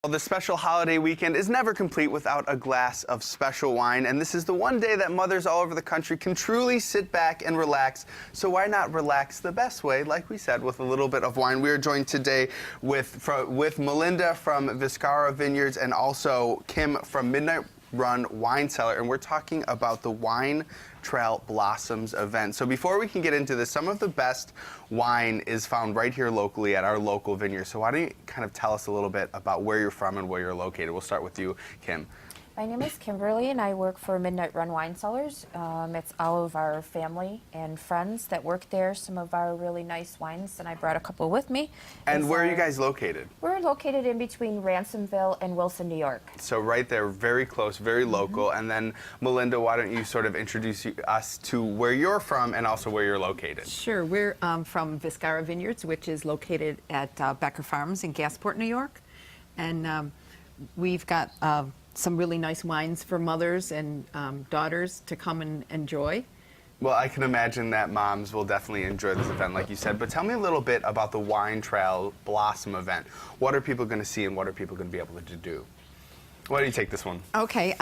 Well, the special holiday weekend is never complete without a glass of special wine, and this is the one day that mothers all over the country can truly sit back and relax. So why not relax the best way, like we said, with a little bit of wine? We are joined today with Melinda from Viscara Vineyards and also Kim from Midnight Run Wine Cellar, and we're talking about the Wine Trail Blossoms event. So before we can get into this, some of the best wine is found right here locally at our local vineyard. So why don't you kind of tell us a little bit about where you're from and where you're located? We'll start with you, Kim. My name is Kimberly, and I work for Midnight Run Wine Cellars. It's all of our family and friends that work there. Some of our really nice wines, and I brought a couple with me. And where are you guys located? We're located in between Ransomville and Wilson, New York. So right there, very close, very local. And then, Melinda, why don't you sort of introduce us to where you're from and also where you're located? Sure. We're from Viscara Vineyards, which is located at Becker Farms in Gasport, New York. And we've got some really nice wines for mothers and daughters to come and enjoy. Well, I can imagine that moms will definitely enjoy this event, like you said. But tell me a little bit about the Wine Trail Blossom event. What are people going to see and what are people going to be able to do? Why don't you take this one? Okay.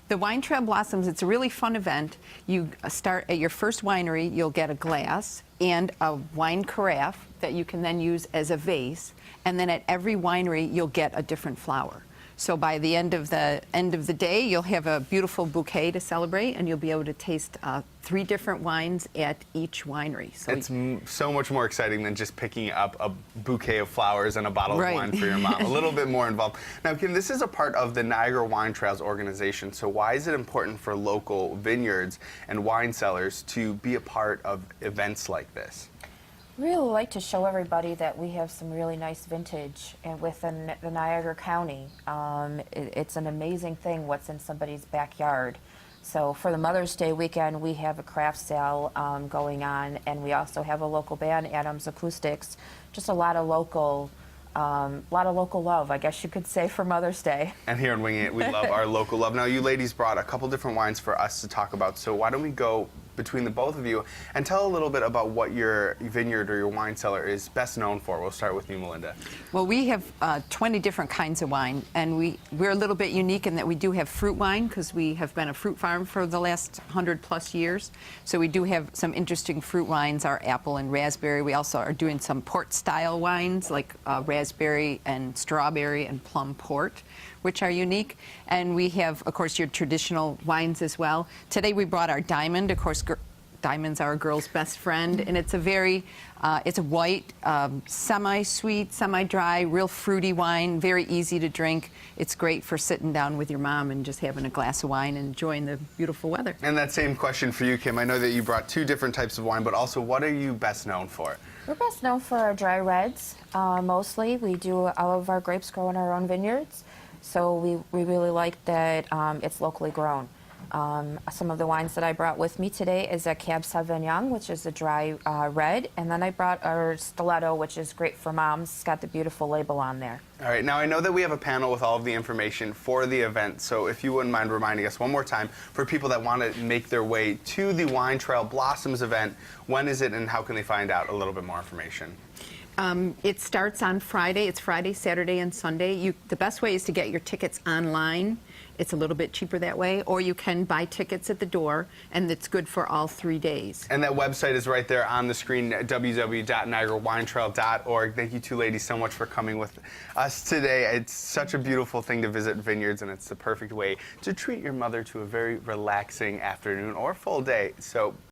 The Wine Trail Blossoms, it's a really fun event. You start at your first winery, you'll get a glass and a wine carafe that you can then use as a vase. And then at every winery, you'll get a different flower. So by the end of the day, you'll have a beautiful bouquet to celebrate, and you'll be able to taste 3 different wines at each winery. So it's so much more exciting than just picking up a bouquet of flowers and a bottle of wine for your mom. A little bit more involved. Now, Kim, this is a part of the Niagara Wine Trails organization. So why is it important for local vineyards and wine cellars to be a part of events like this? Really like to show everybody that we have some really nice vintage and within the Niagara County. It's an amazing thing what's in somebody's backyard. So for the Mother's Day weekend, we have a craft sale going on, and we also have a local band, Adams Acoustics. Just a lot of local love, I guess you could say, for Mother's Day. And here in Winging It, we love our local love. Now, you ladies brought a couple different wines for us to talk about, so why don't we go between the both of you and tell a little bit about what your vineyard or your wine cellar is best known for. We'll start with you, Melinda. Well, we have 20 different kinds of wine, and we're a little bit unique in that we do have fruit wine because we have been a fruit farm for the last 100+ years. So we do have some interesting fruit wines, our apple and raspberry. We also are doing some port-style wines like raspberry and strawberry and plum port, which are unique. And we have, of course, your traditional wines as well. Today we brought our Diamond. Of course, Diamond's our girl's best friend, and it's a very, it's a white, semi-sweet, semi-dry, real fruity wine, very easy to drink. It's great for sitting down with your mom and just having a glass of wine and enjoying the beautiful weather. And that same question for you, Kim. I know that you brought 2 different types of wine, but also what are you best known for? We're best known for our dry reds, mostly. We do all of our grapes grow in our own vineyards, so we really like that it's locally grown. Some of the wines that I brought with me today is a Cab Sauvignon, which is a dry red, and then I brought our Stiletto, which is great for moms. It's got the beautiful label on there. All right, now I know that we have a panel with all of the information for the event, so if you wouldn't mind reminding us one more time for people that want to make their way to the Wine Trail Blossoms event, when is it and how can they find out a little bit more information? It starts on Friday. It's Friday, Saturday, and Sunday. The best way is to get your tickets online. It's a little bit cheaper that way, or you can buy tickets at the door, and it's good for all 3 days. And that website is right there on the screen, www.niagarawinetrail.org. Thank you 2 ladies so much for coming with us today. It's such a beautiful thing to visit vineyards, and it's the perfect way to treat your mother to a very relaxing afternoon or full day. So